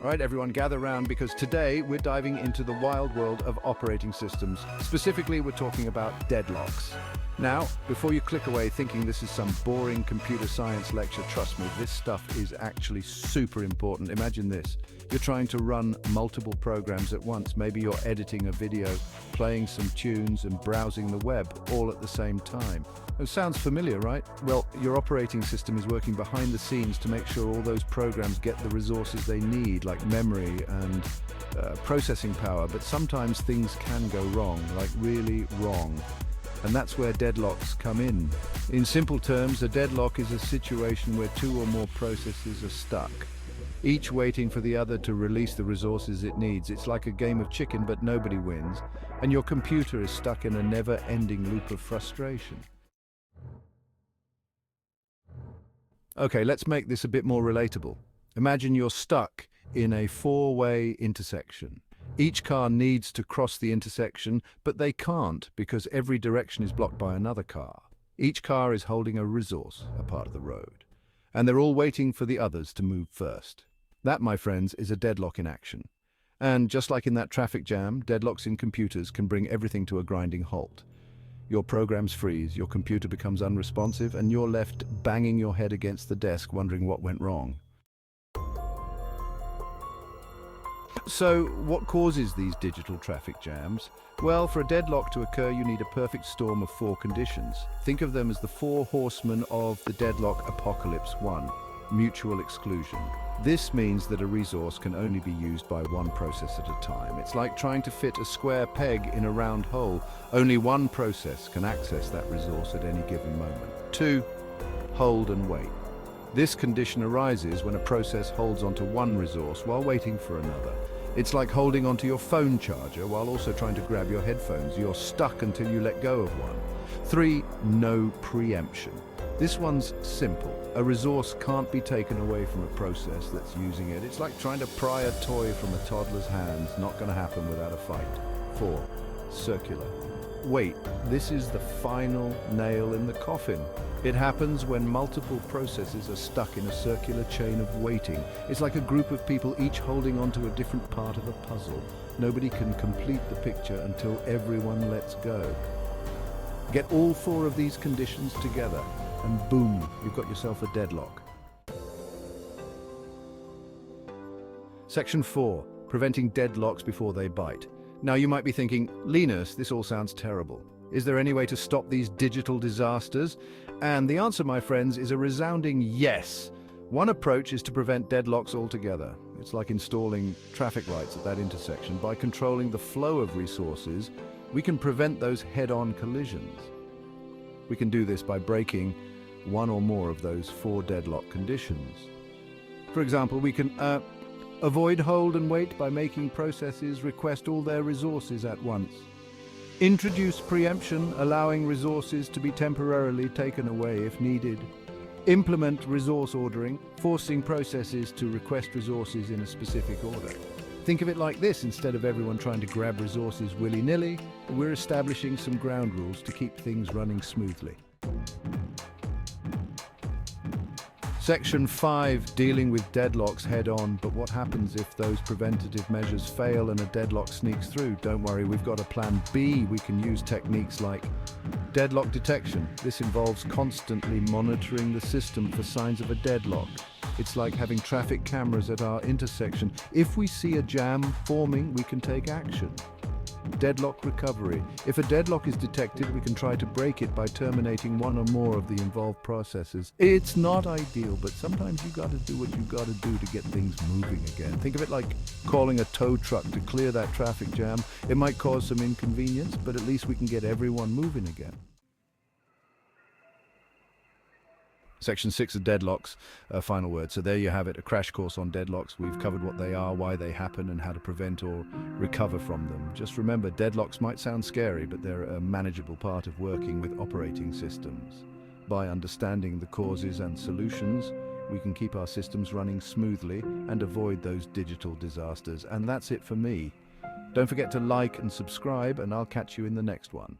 All right, everyone, gather round because today we're diving into the wild world of operating systems. Specifically, we're talking about deadlocks. Now, before you click away thinking this is some boring computer science lecture, trust me, this stuff is actually super important. Imagine this. You're trying to run multiple programs at once. Maybe you're editing a video, playing some tunes, and browsing the web all at the same time. It sounds familiar, right? Well, your operating system is working behind the scenes to make sure all those programs get the resources they need, like memory and processing power. But sometimes things can go wrong, like really wrong. And that's where deadlocks come in. In simple terms, a deadlock is a situation where two or more processes are stuck, each waiting for the other to release the resources it needs. It's like a game of chicken, but nobody wins, and your computer is stuck in a never-ending loop of frustration. Okay, let's make this a bit more relatable. Imagine you're stuck in a four-way intersection. Each car needs to cross the intersection, but they can't because every direction is blocked by another car. Each car is holding a resource, a part of the road, and they're all waiting for the others to move first. That, my friends, is a deadlock in action. And just like in that traffic jam, deadlocks in computers can bring everything to a grinding halt. Your programs freeze, your computer becomes unresponsive, and you're left banging your head against the desk wondering what went wrong. So, what causes these digital traffic jams? Well, for a deadlock to occur, you need a perfect storm of four conditions. Think of them as the four horsemen of the deadlock apocalypse. 1. Mutual exclusion. This means that a resource can only be used by one process at a time. It's like trying to fit a square peg in a round hole. Only one process can access that resource at any given moment. 2. Hold and wait. This condition arises when a process holds onto one resource while waiting for another. It's like holding onto your phone charger while also trying to grab your headphones. You're stuck until you let go of one. 3. No preemption. This one's simple. A resource can't be taken away from a process that's using it. It's like trying to pry a toy from a toddler's hands. Not going to happen without a fight. 4. Circular. Wait, this is the final nail in the coffin. It happens when multiple processes are stuck in a circular chain of waiting. It's like a group of people each holding onto a different part of a puzzle. Nobody can complete the picture until everyone lets go. Get all four of these conditions together, and boom, you've got yourself a deadlock. Section 4. Preventing deadlocks before they bite. Now you might be thinking, Linus, this all sounds terrible. Is there any way to stop these digital disasters? And the answer, my friends, is a resounding yes. One approach is to prevent deadlocks altogether. It's like installing traffic lights at that intersection. By controlling the flow of resources, we can prevent those head-on collisions. We can do this by breaking one or more of those four deadlock conditions. For example, we can avoid hold and wait by making processes request all their resources at once. Introduce preemption, allowing resources to be temporarily taken away if needed. Implement resource ordering, forcing processes to request resources in a specific order. Think of it like this: instead of everyone trying to grab resources willy-nilly, we're establishing some ground rules to keep things running smoothly. Section 5, dealing with deadlocks head-on. But what happens if those preventative measures fail and a deadlock sneaks through? Don't worry, we've got a plan B. We can use techniques like deadlock detection. This involves constantly monitoring the system for signs of a deadlock. It's like having traffic cameras at our intersection. If we see a jam forming, we can take action. Deadlock recovery. If a deadlock is detected, we can try to break it by terminating one or more of the involved processes. It's not ideal, but sometimes you got to do what you got to do to get things moving again. Think of it like calling a tow truck to clear that traffic jam. It might cause some inconvenience, but at least we can get everyone moving again. Section 6 of deadlocks, final word. So there you have it, a crash course on deadlocks. We've covered what they are, why they happen, and how to prevent or recover from them. Just remember, deadlocks might sound scary, but they're a manageable part of working with operating systems. By understanding the causes and solutions, we can keep our systems running smoothly and avoid those digital disasters. And that's it for me. Don't forget to like and subscribe, and I'll catch you in the next one.